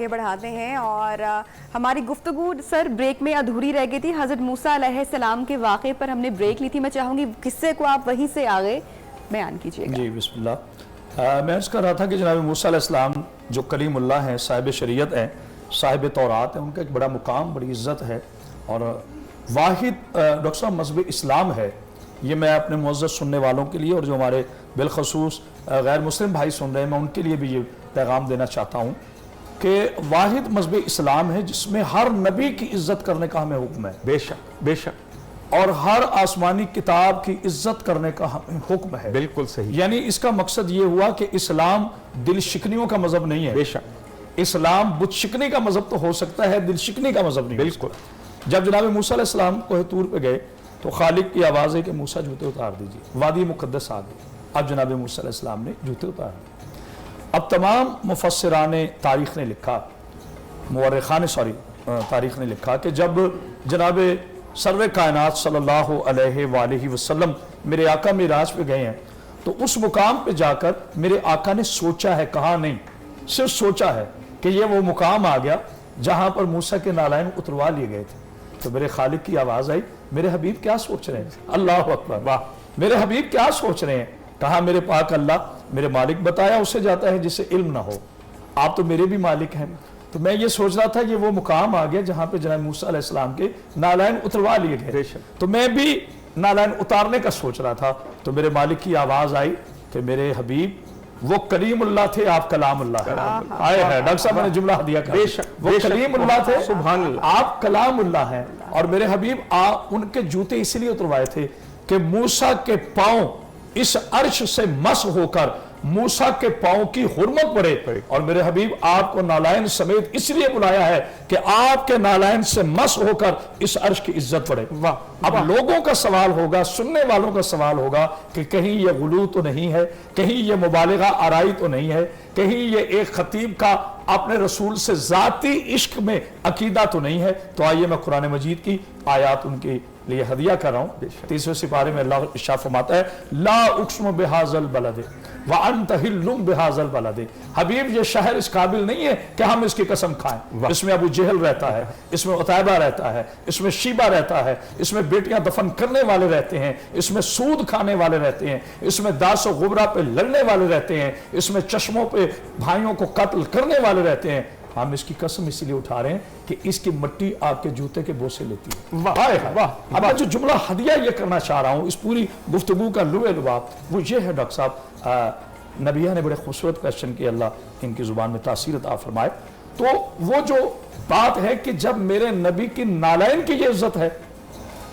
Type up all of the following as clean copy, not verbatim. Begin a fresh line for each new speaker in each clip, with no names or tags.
آگے بڑھاتے ہیں اور ہماری گفتگو سر بریک میں ادھوری رہ گئی تھی. حضرت موسیٰ علیہ السلام کے واقعے پر ہم نے بریک لی تھی. میں چاہوں گی قصے کو آپ وہیں سے آگے بیان کیجئے گا.
جی بسم اللہ. میں عرض کر رہا تھا کہ جناب موسیٰ علیہ السلام جو کلیم اللہ ہیں، صاحب شریعت ہیں، صاحب تورات ہیں، ان کا ایک بڑا مقام، بڑی عزت ہے اور واحد ڈاکٹر صاحب مذہب اسلام ہے. یہ میں اپنے معزز سننے والوں کے لیے اور جو ہمارے بالخصوص غیر مسلم بھائی سن رہے ہیں، میں ان کے لیے بھی یہ پیغام دینا چاہتا ہوں کہ واحد مذہب اسلام ہے جس میں ہر نبی کی عزت کرنے کا ہمیں حکم ہے.
بے شک بے شک.
اور ہر آسمانی کتاب کی عزت کرنے کا ہمیں حکم ہے.
بالکل صحیح.
یعنی اس کا مقصد یہ ہوا کہ اسلام دل شکنیوں کا مذہب نہیں ہے.
بے شک.
اسلام بت شکنی کا مذہب تو ہو سکتا ہے، دل شکنی کا مذہب نہیں.
بالکل.
جب جناب موسیٰ علیہ السلام کوہ طور پہ گئے تو خالق کی آواز ہے کہ موسیٰ جوتے اتار دیجئے. وادی مقدس آ گئی. اب جناب موسیٰ علیہ السلام نے جوتے اتار دیے. اب تمام مفسران تاریخ نے لکھا، مورخان تاریخ نے لکھا کہ جب جناب سرور کائنات صلی اللہ علیہ وآلہ وسلم میرے آقا معراج پہ گئے ہیں تو اس مقام پہ جا کر میرے آقا نے سوچا ہے، کہا نہیں، صرف سوچا ہے کہ یہ وہ مقام آ گیا جہاں پر موسیٰ کے نالائن اتروا لیے گئے تھے. تو میرے خالق کی آواز آئی، میرے حبیب کیا سوچ رہے ہیں؟ اللہ اکبر. واہ. میرے حبیب کیا سوچ رہے ہیں؟ کہا میرے پاک اللہ میرے مالک بتایا اسے جاتا ہے جسے علم نہ ہو. آپ تو میرے بھی مالک ہیں. تو میں یہ سوچ رہا تھا یہ وہ مقام آ گیا جہاں پہ جناب موسیٰ علیہ السلام کے نالائن اتروا لیے گئے. تو میں بھی نالائن اتارنے کا سوچ رہا تھا. تو میرے مالک کی آواز آئی کہ میرے حبیب وہ کلیم اللہ تھے، آپ کلام اللہ ہیں. آئے ہیں ڈاکٹر صاحب، میں نے جملہ ہدیہ کر دیا. وہ کلیم اللہ تھے،
سبحان اللہ،
آپ کلام اللہ ہیں. اور میرے حبیب ان کے جوتے اس لیے اتروائے تھے کہ موسیٰ کے پاؤں اس عرش سے مس ہو کر موسیٰ کے پاؤں کی حرمت پڑے. اور میرے حبیب آپ کو نالائن سمیت اس لیے بلایا ہے کہ آپ کے نالائن سے مس ہو کر اس عرش کی عزت پڑے. اب لوگوں کا سوال ہوگا، سننے والوں کا سوال ہوگا کہ کہیں یہ غلو تو نہیں ہے، کہیں یہ مبالغہ آرائی تو نہیں ہے، کہیں یہ ایک خطیب کا اپنے رسول سے ذاتی عشق میں عقیدہ تو نہیں ہے. تو آئیے میں قرآن مجید کی آیات ان کے لیے ہدیہ کر رہا ہوں. 30ویں سپارے میں اللہ ارشاد فرماتا ہے لا اقسم بہذا البلد وانت حل بہذا البلد. حبیب یہ شہر اس قابل نہیں ہے کہ ہم اس کی قسم کھائیں. اس میں ابو جہل رہتا ہے، اس میں عتیبہ رہتا ہے، اس میں شیبہ رہتا ہے، اس میں بیٹیاں دفن کرنے والے رہتے ہیں، اس میں سود کھانے والے رہتے ہیں، اس میں داس و غبرہ پہ لڑنے والے رہتے ہیں، اس میں چشموں پہ بھائیوں کو قتل کرنے والے رہتے ہیں. ہم اس کی قسم اس لیے اٹھا رہے ہیں کہ اس کی مٹی آپ کے جوتے کے بوسے لیتی ہے. اب میں جو جملہ ہدیہ یہ کرنا چاہ رہا ہوں، اس پوری گفتگو کا لوے لباب وہ یہ ہے ڈاکٹر صاحب. نبیہ نے بڑے خوبصورت کویسچن کی، اللہ ان کی زبان میں تاثیر عطا فرمائے. تو وہ جو بات ہے کہ جب میرے نبی کی نالائن کی یہ عزت ہے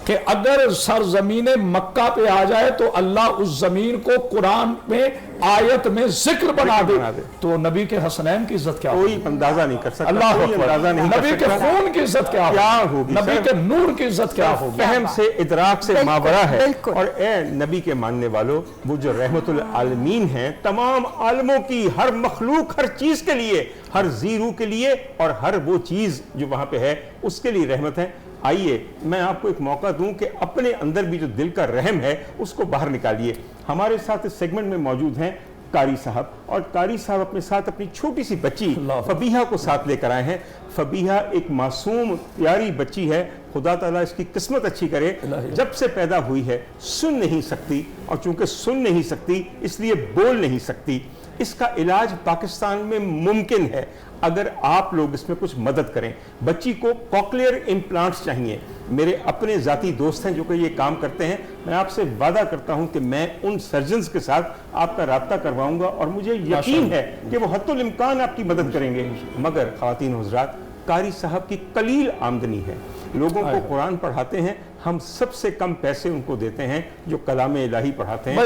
کہ اگر سرزمین مکہ پہ آ جائے تو اللہ اس زمین کو قرآن میں آیت میں ذکر بنا دے، تو نبی کے حسنین کی عزت کیا ہوگی؟
کوئی اندازہ نہیں کر سکتا.
اللہ اکبر. نبی کے خون کی عزت کیا ہوگی؟ نبی کے نور کی عزت کیا ہوگی؟
فہم سے ادراک سے ماورا ہے. اور اے نبی کے ماننے والوں، وہ جو رحمت العالمین ہیں، تمام عالموں کی، ہر مخلوق، ہر چیز کے لیے، ہر زیرو کے لیے اور ہر وہ چیز جو وہاں پہ ہے اس کے لیے رحمت ہے. آئیے میں آپ کو ایک موقع دوں کہ اپنے اندر بھی جو دل کا رحم ہے اس کو باہر نکالیے. ہمارے ساتھ اس سیگمنٹ میں موجود ہیں قاری صاحب، اور قاری صاحب اپنے ساتھ اپنی چھوٹی سی بچی فبیہہ کو ساتھ لے کر آئے ہیں. فبیہہ ایک معصوم پیاری بچی ہے، خدا تعالیٰ اس کی قسمت اچھی کرے. جب سے پیدا ہوئی ہے سن نہیں سکتی، اور چونکہ سن نہیں سکتی اس لیے بول نہیں سکتی. اس کا علاج پاکستان میں ممکن ہے اگر آپ لوگ اس میں کچھ مدد کریں. بچی کو کوکلیئر امپلانٹس چاہیے. میرے اپنے ذاتی دوست ہیں جو کہ یہ کام کرتے ہیں. میں آپ سے وعدہ کرتا ہوں کہ میں ان سرجنز کے ساتھ آپ کا رابطہ کرواؤں گا اور مجھے یقین ہے کہ وہ حتی الامکان آپ کی مدد کریں گے. مگر خواتین و حضرات، قاری صاحب کی قلیل آمدنی ہے، لوگوں کو قرآن پڑھاتے ہیں. ہم سب سے کم پیسے ان کو دیتے ہیں جو کلام الہی پڑھاتے ہیں.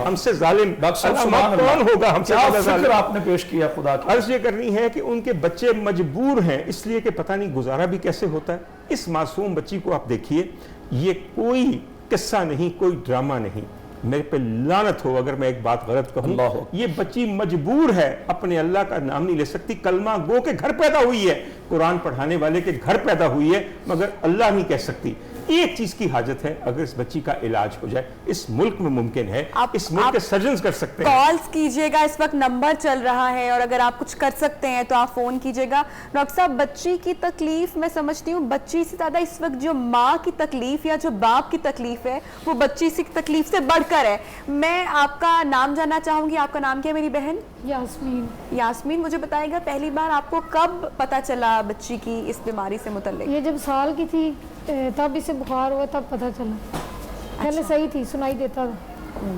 ہم سے ظالم کون ہوگا؟ ہم سے
فکر آپ نے پیش کیا. خدا کی
عرض یہ کرنی ہے کہ ان کے بچے مجبور ہیں اس لیے کہ پتہ نہیں گزارا بھی کیسے ہوتا ہے. اس معصوم بچی کو آپ دیکھیے، یہ کوئی قصہ نہیں، کوئی ڈرامہ نہیں. میرے پہ لعنت ہو اگر میں ایک بات غلط کہوں. یہ بچی مجبور ہے، اپنے اللہ کا نام نہیں لے سکتی. کلمہ گو کے گھر پیدا ہوئی ہے، قرآن پڑھانے والے کے گھر پیدا ہوئی ہے، مگر اللہ نہیں کہہ سکتی. ایک چیز کی حاجت ہے, اگر اس بچی کا علاج ہو جائے, اس ملک میں ممکن ہے, اس ملک کے سرجنز کر سکتے ہیں.
کالز کیجئے گا, اس وقت نمبر چل رہا ہے, اور اگر آپ کچھ کر سکتے ہیں تو آپ فون کیجئے گا. ڈاکٹر صاحب, بچی کی تکلیف میں سمجھتی ہوں بچی سے زیادہ اس وقت جو ماں کی تکلیف یا جو باپ کی تکلیف ہے وہ بچی کی تکلیف سے بڑھ کر ہے. میں آپ کا نام جاننا چاہوں گی. آپ کا نام کیا ہے میری بہن؟
یاسمین.
یاسمین, مجھے بتائے گا پہلی بار آپ کو کب پتا چلا بچی کی اس بیماری سے متعلق؟
یہ جب سال کی تھی تب اسے بخار ہوا, تب پتہ چلا. پہلے صحیح تھی, سنائی دیتا تھا.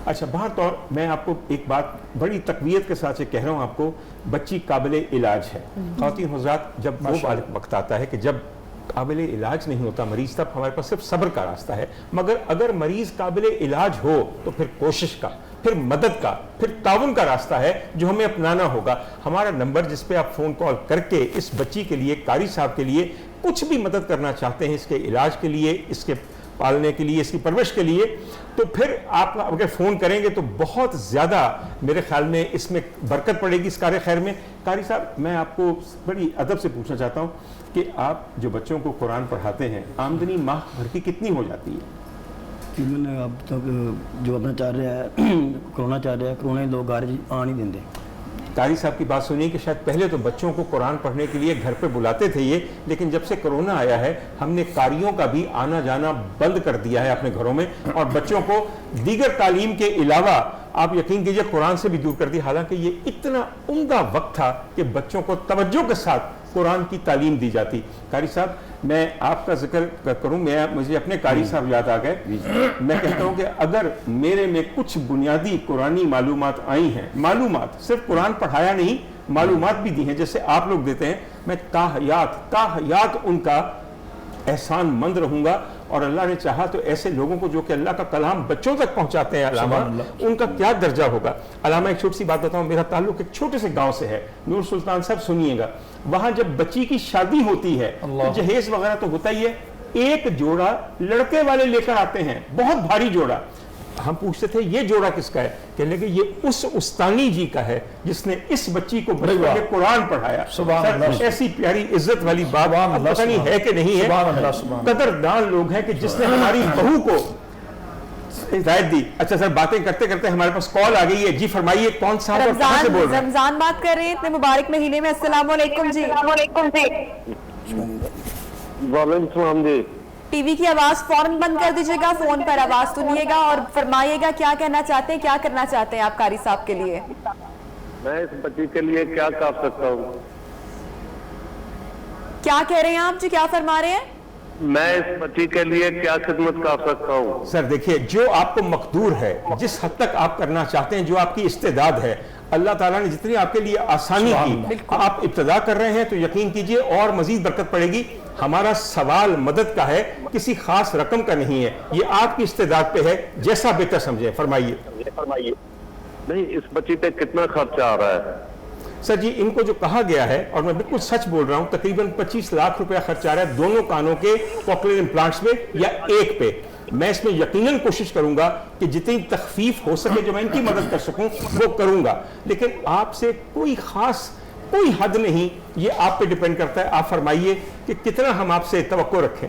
اچھا, بہر طور میں آپ کو ایک بات بڑی تقویت کے ساتھ سے کہہ رہا ہوں, آپ کو بچی قابل علاج ہے. خواتین حضرات, جب وہ وقت آتا ہے کہ جب قابل علاج نہیں ہوتا مریض, تب ہمارے پاس صرف صبر کا راستہ ہے. مگر اگر مریض قابل علاج ہو تو پھر کوشش کا, پھر مدد کا, پھر تعاون کا راستہ ہے جو ہمیں اپنانا ہوگا. ہمارا نمبر جس پہ آپ فون کال کر کے اس بچی کے لیے, قاری صاحب کے لیے کچھ بھی مدد کرنا چاہتے ہیں, اس کے علاج کے لیے, اس کے پالنے کے لیے, اس کی پرورش کے لیے, تو پھر آپ اگر فون کریں گے تو بہت زیادہ میرے خیال میں اس میں برکت پڑے گی اس کار خیر میں. قاری صاحب, میں آپ کو بڑی ادب سے پوچھنا چاہتا ہوں کہ آپ جو بچوں کو قرآن پڑھاتے ہیں, آمدنی ماہ بھر کی کتنی ہو جاتی ہے؟
اب تک جو اپنا چل رہا ہے, کرونا لوگ آ نہیں دیندے.
قاری صاحب کی بات سنیے کہ شاید پہلے تو بچوں کو قرآن پڑھنے کے لیے گھر پہ بلاتے تھے یہ, لیکن جب سے کرونا آیا ہے ہم نے قاریوں کا بھی آنا جانا بند کر دیا ہے اپنے گھروں میں, اور بچوں کو دیگر تعلیم کے علاوہ آپ یقین کیجئے قرآن سے بھی دور کر دی. حالانکہ یہ اتنا عمدہ وقت تھا کہ بچوں کو توجہ کے ساتھ قرآن کی تعلیم دی جاتی. قاری صاحب, میں آپ کا ذکر کروں, مجھے اپنے قاری صاحب یاد آ گئے. میں کہتا ہوں کہ اگر میرے میں کچھ بنیادی قرآنی معلومات آئی ہیں, معلومات صرف قرآن پڑھایا نہیں, معلومات بھی دی ہیں جیسے آپ لوگ دیتے ہیں, میں تاحیات ان کا احسان مند رہوں گا. اور اللہ نے چاہا تو ایسے لوگوں کو جو کہ اللہ کا کلام بچوں تک پہنچاتے ہیں, علامہ, ان کا کیا درجہ ہوگا. علامہ, ایک چھوٹی سی بات بتاؤں, میرا تعلق ایک چھوٹے سے گاؤں سے ہے, نور سلطان صاحب سنیے گا. وہاں جب بچی کی شادی ہوتی ہے تو جہیز وغیرہ تو ہوتا ہی ہے, ایک جوڑا لڑکے والے لے کر آتے ہیں, بہت بھاری جوڑا. ہم پوچھتے تھے یہ جوڑا کس کا ہے, کہنے لگے یہ اس استانی جی کا ہے جس نے اس بچی کو بچپن میں قرآن پڑھایا. ایسی پیاری عزت والی بات پتہ نہیں ہے کہ نہیں ہے. قدردان لوگ ہیں کہ جس نے ہماری بہو کو ہدایت دی. اچھا سر, باتیں کرتے کرتے ہمارے پاس کال آ گئی ہے. جی فرمائیے, کون صاحب اور کہاں سے بول رہے ہیں؟
رمضان بات کر رہے ہیں اتنے مبارک مہینے میں. السلام علیکم جی.
وعلیکم السلام جی.
ٹی وی کی آواز فوراً بند کر دیجیے گا, فون پر آواز سنیے گا اور فرمائیے گا کیا کہنا چاہتے ہیں, کیا کرنا چاہتے ہیں آپ قاری صاحب کے لیے.
میں اس بچی کے لیے کیا کر سکتا ہوں؟
کیا کہہ رہے ہیں آپ جی, کیا فرما رہے ہیں؟
میں اس بچی کے لیے کیا خدمت کر سکتا ہوں؟
سر دیکھیے, جو آپ کو مقدور ہے, جس حد تک آپ کرنا چاہتے ہیں, جو آپ کی استعداد ہے, اللہ تعالیٰ نے جتنی آپ کے لیے آسانی کی, آپ ابتدا کر رہے ہیں تو یقین کیجئے اور مزید برکت پڑے گی. ہمارا سوال مدد کا ہے, کسی خاص رقم کا نہیں ہے, یہ آپ کی استعداد پہ ہے, جیسا بہتر سمجھیں. فرمائیے.
نہیں, اس بچی پہ کتنا خرچہ آ رہا ہے؟
سر جی, ان کو جو کہا گیا ہے, اور میں بالکل سچ بول رہا ہوں, تقریباً 25 لاکھ روپیہ خرچ آ رہا ہے دونوں کانوں کے کوکلیئر امپلانٹس پہ یا ایک پہ. میں اس میں یقیناً کوشش کروں گا کہ جتنی تخفیف ہو سکے جو میں ان کی مدد کر سکوں وہ کروں گا, لیکن آپ سے کوئی خاص کوئی حد نہیں, یہ آپ پہ ڈیپینڈ کرتا ہے. آپ فرمائیے کہ کتنا ہم آپ سے توقع رکھیں.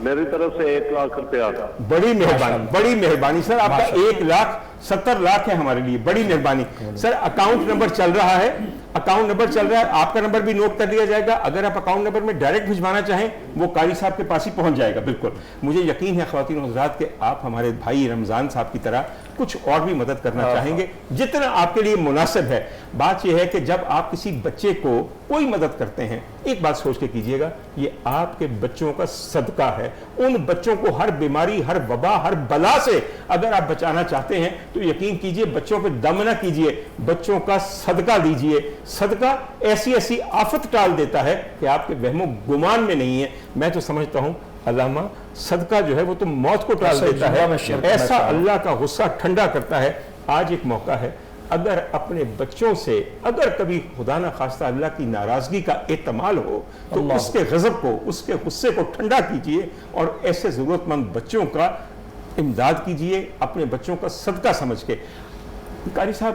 میری طرف سے 1 لاکھ روپیہ.
بڑی مہربانی, بڑی مہربانی سر, آپ کا 1,70,00,000 ہے ہمارے لیے, بڑی مہربانی. سر اکاؤنٹ نمبر چل رہا ہے, اکاؤنٹ نمبر چل رہا ہے, آپ کا نمبر بھی نوٹ کر لیا جائے گا. اگر آپ اکاؤنٹ نمبر میں ڈائریکٹ بھجوانا چاہیں وہ قاری صاحب کے پاس ہی پہنچ جائے گا. بالکل, مجھے یقین ہے خواتین و حضرات کہ آپ ہمارے بھائی رمضان صاحب کی طرح کچھ اور بھی مدد کرنا چاہیں گے جتنا آپ کے لیے مناسب ہے. بات یہ ہے کہ جب آپ کسی بچے کو کوئی مدد کرتے ہیں, ایک بات سوچ کے کیجئے گا, یہ آپ کے بچوں کا صدقہ ہے. ان بچوں کو ہر بیماری, ہر وبا, ہر بلا سے اگر آپ بچانا چاہتے ہیں تو یقین کیجئے بچوں پہ دم نہ کیجئے, بچوں کا صدقہ دیجئے. صدقہ ایسی ایسی آفت ٹال دیتا ہے کہ آپ کے وہم و گمان میں نہیں ہے. میں تو سمجھتا ہوں علامہ, صدقہ جو ہے وہ تو موت کو ٹال دیتا ہے, ایسا اللہ کا غصہ ٹھنڈا کرتا ہے. آج ایک موقع ہے, اگر اپنے بچوں سے اگر کبھی خدا نہ خواستہ اللہ کی ناراضگی کا احتمال ہو تو اس کے غضب کو, اس کے غصے کو ٹھنڈا کیجئے اور ایسے ضرورت مند بچوں کا امداد کیجئے, اپنے بچوں کا صدقہ سمجھ کے. قاری صاحب,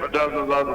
50,000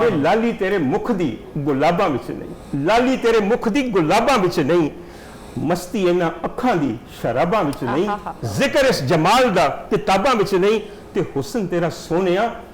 ਵੇ ਲਾਲੀ ਤੇਰੇ ਮੁਖ ਦੀ ਗੁਲਾਬਾਂ ਵਿੱਚ ਨਹੀਂ, ਲਾਲੀ ਤੇਰੇ ਮੁਖ ਦੀ ਗੁਲਾਬਾਂ ਵਿੱਚ ਨਹੀਂ, ਮਸਤੀ ਇਹਨਾਂ ਅੱਖਾਂ ਦੀ ਸ਼ਰਾਬਾਂ ਵਿੱਚ ਨਹੀਂ, ਜ਼ਿਕਰ ਇਸ ਜਮਾਲ ਦਾ ਕਿਤਾਬਾਂ ਵਿੱਚ ਨਹੀਂ, ਤੇ ਹੁਸਨ ਤੇਰਾ ਸੋਹਣਿਆ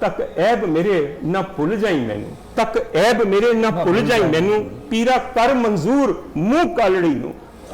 ਤੱਕ ਐਬ ਮੇਰੇ ਨਾ ਭੁੱਲ ਜਾਈ ਮੈਨੂੰ, ਤੱਕ ਐਬ ਮੇਰੇ ਨਾ ਭੁੱਲ ਜਾਈ ਮੈਨੂੰ, ਪੀਰਾ ਕਰ ਮਨਜ਼ੂਰ ਮੂੰਹ ਕਾਲੜੀ ਨੂੰ,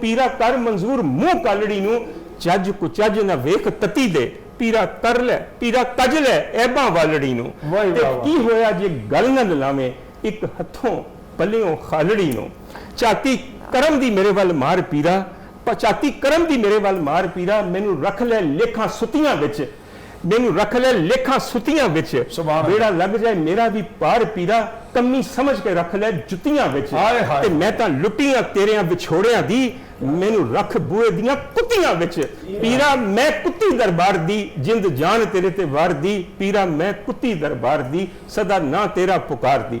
ਪੀਰਾ ਕਰ ਮਨਜ਼ੂਰ ਮੂੰਹ ਕਾਲੜੀ ਨੂੰ, ਚੱਜ ਕੁ ਚੱਜ ਨਾ ਵੇਖ ਤਤੀ ਦੇ, ਪੀਰਾ ਕਰ ਲੈ ਪੀਰਾ ਕੱਜ ਲੈ ਐਬਾਂ ਵਾਲੜੀ ਨੂੰ।
ਵਾਹ
ਤੇ
ਵਾਹ ਵਾਹ।
ਕੀ ਹੋਇਆ ਜੇ ਗੱਲ ਨਾ ਲਾਵੇਂ ਇੱਕ ਹੱਥੋਂ ਪੱਲਿਓਂ ਖਾਲੜੀ ਨੂੰ, ਝਾਤੀ ਕਰਮ ਦੀ ਮੇਰੇ ਵੱਲ ਮਾਰ ਪੀਰਾ, ਝਾਤੀ ਕਰਮ ਦੀ ਮੇਰੇ ਵੱਲ ਮਾਰ ਪੀਰਾ, ਮੈਨੂੰ ਰੱਖ ਲੈ ਲੇਖਾਂ ਸੁੱਤੀਆਂ ਵਿੱਚ, ਮੈਨੂੰ ਰੱਖ ਲੈ ਲੇਖਾਂ ਸੁੱਤੀਆਂ ਵਿੱਚ,
ਸੁਭਾਨ
ਬੇੜਾ ਲੱਗ ਜਾਏ ਮੇਰਾ ਵੀ ਪਾਰ ਪੀਰਾ, ਕਮੀ ਸਮਝ ਕੇ ਰੱਖ ਲੈ ਜੁੱਤੀਆਂ ਵਿੱਚ,
ਹਾਏ ਹਾਏ।
ਤੇ ਮੈਂ ਤਾਂ ਲੁੱਟੀਆਂ ਤੇਰਿਆਂ ਵਿਛੋੜਿਆਂ ਦੀ, ਮੈਨੂੰ ਰੱਖ ਬੂਏ ਦੀਆਂ ਕੁੱਤੀਆਂ ਵਿੱਚ, ਪੀਰਾ ਮੈਂ ਕੁੱਤੀ ਦਰਬਾਰ ਦੀ, ਜਿੰਦ ਜਾਨ ਤੇਰੇ ਤੇ ਵਾਰ ਦੀ, ਪੀਰਾ ਮੈਂ ਕੁੱਤੀ ਦਰਬਾਰ ਦੀ, ਸਦਾ ਨਾ ਤੇਰਾ ਪੁਕਾਰਦੀ।